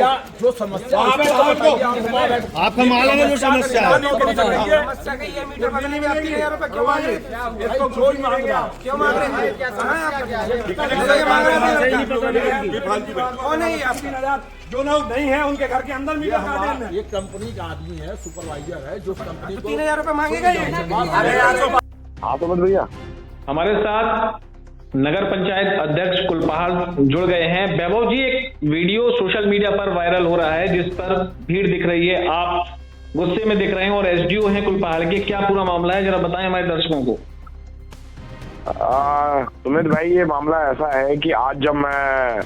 समस्या जो समस्या आपका मालूम है जो समस्या है। समस्या कही है, मीटर बदलने में आप 3,000 रुपए क्यों मांग रहे हैं? क्यों मांग रहे हैं? कौन है ये? 80,000 जो लोग नहीं है उनके घर के अंदर मीटर काटे हैं। ये कंपनी का आदमी है, सुपरवाइजर है, जो कंपनी को 3,000 रुपए मांगेगा ये। हाँ तो मत भैया, हमारे साथ नगर पंचायत अध्यक्ष कुलपहाड़ जुड़ गए हैं। वैभव जी, एक वीडियो सोशल मीडिया पर वायरल हो रहा है जिस पर भीड़ दिख रही है, आप गुस्से में दिख रहे हैं और एसडीओ हैं कुलपहाड़ के, क्या पूरा मामला है, जरा बताएं हमारे दर्शकों को। सुमित भाई, ये मामला ऐसा है कि आज जब मैं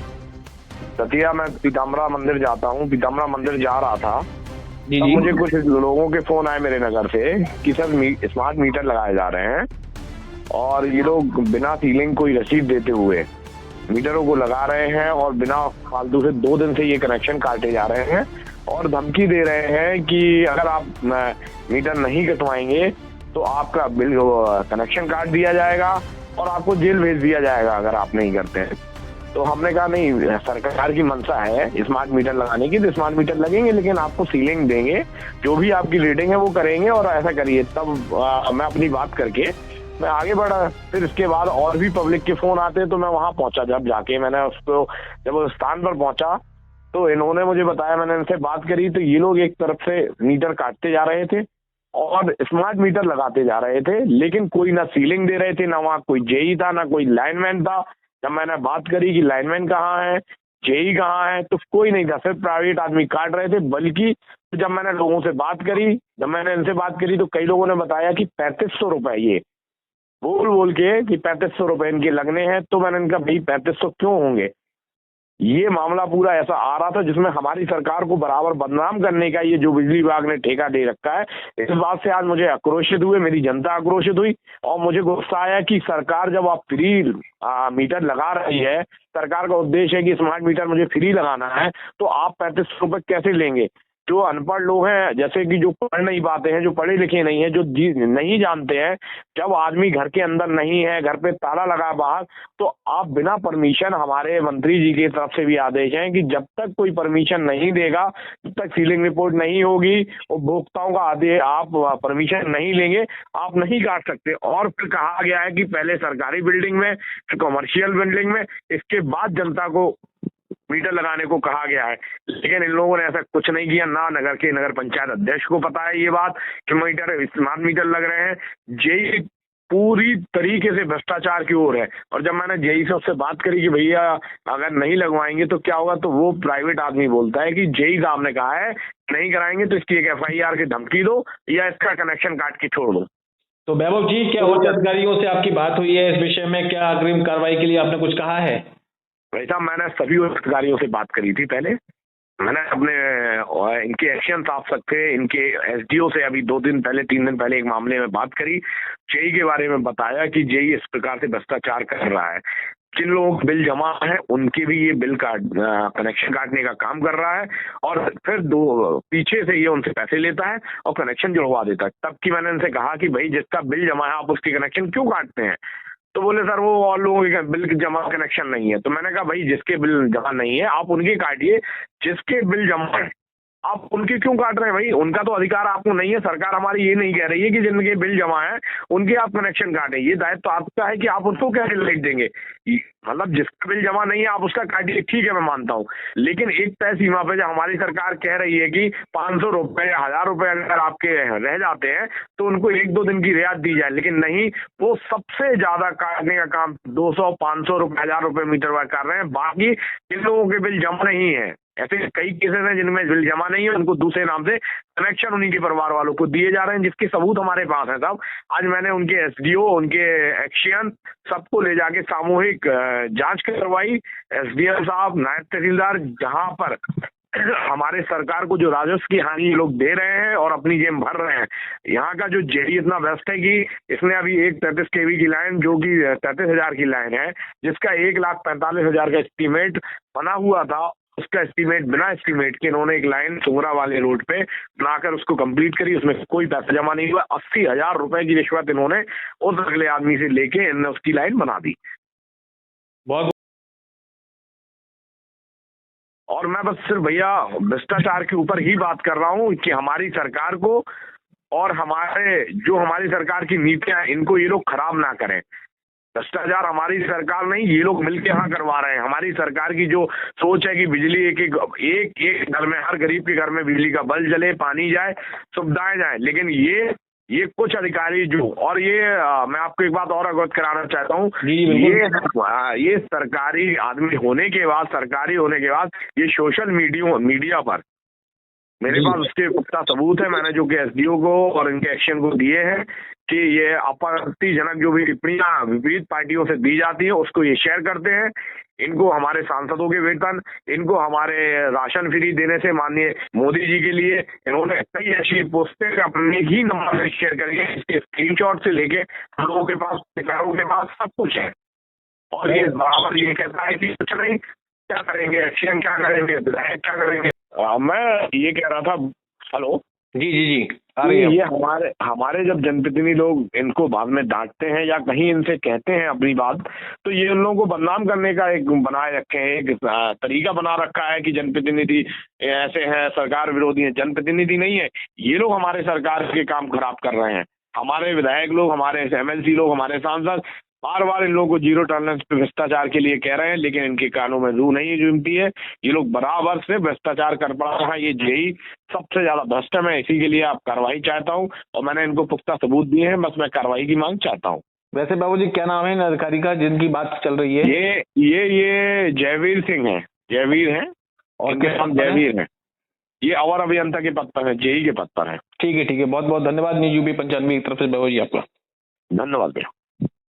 दतिया में पीताम्बरा मंदिर जाता हूँ, पीताम्बरा मंदिर जा रहा था, तब मुझे कुछ लोगों के फोन आए मेरे नगर से कि सर स्मार्ट मीटर लगाए जा रहे हैं और ये लोग बिना सीलिंग कोई रसीद देते हुए मीटरों को लगा रहे हैं और बिना फालतू से 2 दिन से ये कनेक्शन काटे जा रहे हैं और धमकी दे रहे हैं कि अगर आप मीटर नहीं कटवाएंगे तो आपका बिल कनेक्शन काट दिया जाएगा और आपको जेल भेज दिया जाएगा अगर आप नहीं करते हैं। तो हमने कहा नहीं, सरकार की मंशा है स्मार्ट मीटर लगाने की, तो स्मार्ट मीटर लगेंगे लेकिन आपको सीलिंग देंगे, जो भी आपकी रेटिंग है वो करेंगे और ऐसा करिए। तब मैं अपनी बात करके मैं आगे बढ़ा। फिर इसके बाद और भी पब्लिक के फोन आते तो मैं वहां पहुंचा। जब जाके मैंने उसको जब उस स्थान पर पहुंचा तो इन्होंने मुझे बताया, मैंने इनसे बात करी तो ये लोग एक तरफ से मीटर काटते जा रहे थे और स्मार्ट मीटर लगाते जा रहे थे, लेकिन कोई ना सीलिंग दे रहे थे, ना वहाँ कोई जेई था, ना कोई लाइनमैन था। जब मैंने बात करी कि लाइनमैन कहाँ है, जेई कहाँ है, तो कोई नहीं था, सिर्फ प्राइवेट आदमी काट रहे थे। बल्कि जब मैंने लोगों से बात करी, जब मैंने इनसे बात करी तो कई लोगों ने बताया कि 3500 रुपए ये बोल के कि 3500 रुपए इनके लगने हैं। तो मैंने इनका भाई 3500 क्यों होंगे? ये मामला पूरा ऐसा आ रहा था जिसमें हमारी सरकार को बराबर बदनाम करने का ये जो बिजली विभाग ने ठेका दे रखा है। इस बात से आज मुझे आक्रोशित हुए, मेरी जनता आक्रोशित हुई और मुझे गुस्सा आया कि सरकार जब आप फ्री मीटर लगा रही है, सरकार का उद्देश्य है कि स्मार्ट मीटर मुझे फ्री लगाना है, तो आप 3500 रुपए कैसे लेंगे? जो अनपढ़ लोग हैं, जैसे कि जो पढ़ नहीं पाते हैं, जो पढ़े लिखे नहीं है, जो नहीं जानते हैं, जब आदमी घर के अंदर नहीं है, घर पे ताला लगा बाहर, तो आप बिना परमिशन, हमारे मंत्री जी की तरफ से भी आदेश है कि जब तक कोई परमिशन नहीं देगा तब तक सीलिंग रिपोर्ट नहीं होगी, उपभोक्ताओं का आदेश, आप परमिशन नहीं लेंगे आप नहीं काट सकते। और फिर कहा गया है कि पहले सरकारी बिल्डिंग में, फिर कमर्शियल बिल्डिंग में, इसके बाद जनता को मीटर लगाने को कहा गया है। लेकिन इन लोगों ने ऐसा कुछ नहीं किया। ना नगर पंचायत अध्यक्ष को पता है ये बात कि मीटर स्मार्ट मीटर लग रहे हैं। जेई पूरी तरीके से भ्रष्टाचार की ओर है। और जब मैंने जेई से उससे बात करी कि भैया अगर नहीं लगवाएंगे तो क्या होगा, तो वो प्राइवेट आदमी बोलता है कि जेई साहब ने कहा है नहीं कराएंगे तो इसकी एक FIR की धमकी दो या इसका कनेक्शन काट के छोड़ दो। तो वैभव जी, क्या उच्च अधिकारियों से आपकी बात हुई है इस विषय में? क्या अग्रिम कार्रवाई के लिए आपने कुछ कहा है? भाई साहब, मैंने सभी अधिकारियों से बात करी थी। पहले मैंने अपने इनके एक्शन साफ सकते, इनके SDO से अभी 3 दिन पहले एक मामले में बात करी। जेई के बारे में बताया कि जेई इस प्रकार से भ्रष्टाचार कर रहा है। जिन लोगों के बिल जमा है उनके भी ये बिल कनेक्शन काटने का काम कर रहा है और फिर पीछे से ये उनसे पैसे लेता है और कनेक्शन जुड़वा देता है। तब की मैंने इनसे कहा कि भाई जिसका बिल जमा है आप उसके कनेक्शन क्यों काटते हैं? तो बोले सर वो और लोगों के बिल जमा कनेक्शन नहीं है। तो मैंने कहा भाई जिसके बिल जमा नहीं है आप उनके काटिए, जिसके बिल जमा है आप उनके क्यों काट रहे हैं? भाई उनका तो अधिकार आपको नहीं है। सरकार हमारी ये नहीं कह रही है कि जिनके बिल जमा है उनके आप कनेक्शन काटें, ये दायित्व तो आपका है कि आप उसको कैसे लाइट देंगे। मतलब जिसका बिल जमा नहीं है आप उसका काटिए, ठीक है मैं मानता हूँ, लेकिन एक तय सीमा पे जब हमारी सरकार कह रही है कि 500 रुपए या 1000 रुपए अगर आपके रह जाते हैं तो उनको 1-2 दिन की रियायत दी जाए, लेकिन नहीं, वो सबसे ज्यादा काटने का काम 200, 500 रुपए, 1000 रुपए मीटर वार कर रहे हैं। बाकी जिन लोगों के बिल जमा नहीं है, ऐसे कई केसेस हैं जिनमें बिल जमा नहीं है, उनको दूसरे नाम से कनेक्शन उन्हीं के परिवार वालों को दिए जा रहे हैं, जिसके सबूत हमारे पास है साहब। आज मैंने उनके SDO, उनके एक्शन सबको ले जाके सामूहिक जांच करवाई। SDM साहब, नायब तहसीलदार, जहां पर हमारे सरकार को जो राजस्व की हानि ये लोग दे रहे हैं और अपनी जेब भर रहे हैं। यहाँ का जो जेडी इतना व्यस्त है कि इसने अभी एक 33 kV की लाइन, जो कि 33,000 की लाइन है, जिसका 1,45,000 का एस्टीमेट बना हुआ था, उसका एस्टीमेट बिना एस्टीमेट के इन्होंने एक लाइन सुमरा वाले रोड पे बनाकर उसको कंप्लीट करी। उसमें कोई पैसा जमा नहीं हुआ। 80,000 रुपए की रिश्वत इन्होंने उस अगले आदमी से लेके इन्होंने उसकी लाइन बना दी। बहुत और मैं बस सिर्फ भैया भ्रष्टाचार के ऊपर ही बात कर रहा हूँ कि हमारी सरकार को और हमारी सरकार की नीतियां, इनको ये लोग खराब ना करें। भ्रष्टाचार हमारी सरकार नहीं, ये लोग मिलके यहाँ करवा रहे हैं। हमारी सरकार की जो सोच है कि बिजली एक घर में, हर गरीब के घर में बिजली का बल्ब जले, पानी जाए, सुविधाएं जाए, लेकिन ये कुछ अधिकारी जो, और मैं आपको एक बात और अवगत कराना चाहता हूँ, ये सरकारी आदमी होने के बाद ये सोशल मीडिया पर मेरे पास उसके पुख्ता सबूत है। मैंने जो कि एसडीओ को और इनके एक्शन को दिए हैं कि ये आपत्तिजनक जो भी टिप्पणियां विपरीत पार्टियों से दी जाती है उसको ये शेयर करते हैं। इनको हमारे सांसदों के वेतन, इनको हमारे राशन फ्री देने से माननीय मोदी जी के लिए इन्होंने कई ऐसी पोस्टें अपने ही नंबर से शेयर करी है, इसके स्क्रीनशॉट से लेके हम लोगों के पास, अधिकारियों के पास सब कुछ है। और ये बराबर ये कहता है कि कुछ नहीं, क्या करेंगे, एक्शन क्या करेंगे, विधायक क्या करेंगे। मैं ये कह रहा था, हेलो जी ये हमारे जब जनप्रतिनिधि लोग इनको बाद में डांटते हैं या कहीं इनसे कहते हैं अपनी बात, तो ये उन लोगों को बदनाम करने का एक बनाए रखे हैं, एक तरीका बना रखा है कि जनप्रतिनिधि ऐसे हैं, सरकार विरोधी हैं। जनप्रतिनिधि नहीं है ये लोग, हमारे सरकार के काम खराब कर रहे हैं। हमारे विधायक लोग, हमारे एमएलसी लोग, हमारे सांसद बार बार इन लोगों को जीरो टॉलरेंस पे भ्रष्टाचार के लिए कह रहे हैं, लेकिन इनके कानों में रूह नहीं जूमती है। ये लोग बराबर से भ्रष्टाचार कर पा रहे हैं। ये जेई सबसे ज्यादा भ्रष्ट है। मैं इसी के लिए आप कार्रवाई चाहता हूं और मैंने इनको पुख्ता सबूत दिए हैं, बस मैं कार्रवाई की मांग चाहता हूं। वैसे बाबूजी क्या नाम है इन अधिकारी का जिनकी बात चल रही है? ये जयवीर सिंह है, जयवीर है, और इनके नाम जयवीर है। ये अवर अभियंता के पद पर है, जेई के पद पर है। ठीक है, बहुत बहुत धन्यवाद न्यूज यूपी 95 की तरफ से बाबूजी आपका। धन्यवाद भैया।